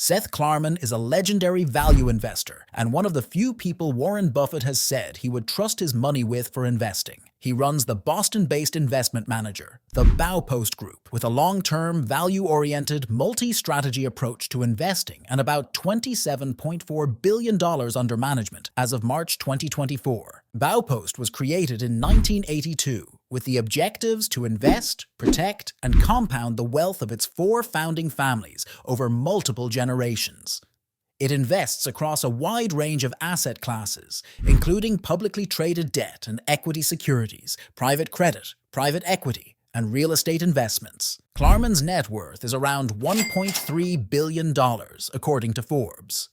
Seth Klarman is a legendary value investor and one of the few people Warren Buffett has said he would trust his money with for investing. He runs the Boston-based investment manager, the Baupost Group, with a long-term, value-oriented, multi-strategy approach to investing and about $27.4 billion under management as of March 2024. Baupost was created in 1982 with the objectives to invest, protect, and compound the wealth of its four founding families over multiple generations. It invests across a wide range of asset classes, including publicly traded debt and equity securities, private credit, private equity, and real estate investments. Klarman's net worth is around $1.3 billion, according to Forbes.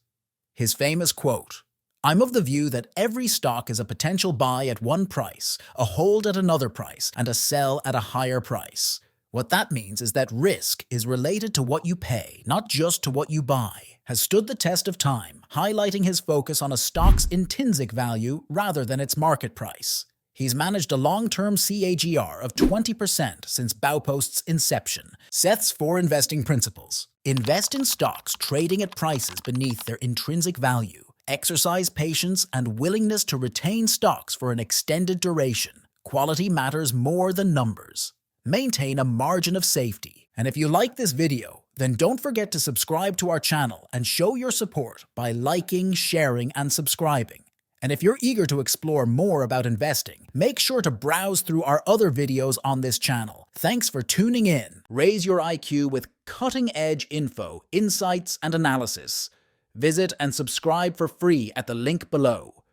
His famous quote, "I'm of the view that every stock is a potential buy at one price, a hold at another price, and a sell at a higher price. What that means is that risk is related to what you pay, not just to what you buy," has stood the test of time, highlighting his focus on a stock's intrinsic value rather than its market price. He's managed a long-term CAGR of 20% since Baupost's inception. Seth's four investing principles: invest in stocks trading at prices beneath their intrinsic value. Exercise patience and willingness to retain stocks for an extended duration. Quality matters more than numbers. Maintain a margin of safety. And if you like this video, then don't forget to subscribe to our channel and show your support by liking, sharing, and subscribing. And if you're eager to explore more about investing, make sure to browse through our other videos on this channel. Thanks for tuning in. Raise your IQ with cutting-edge info, insights, and analysis. Visit and subscribe for free at the link below.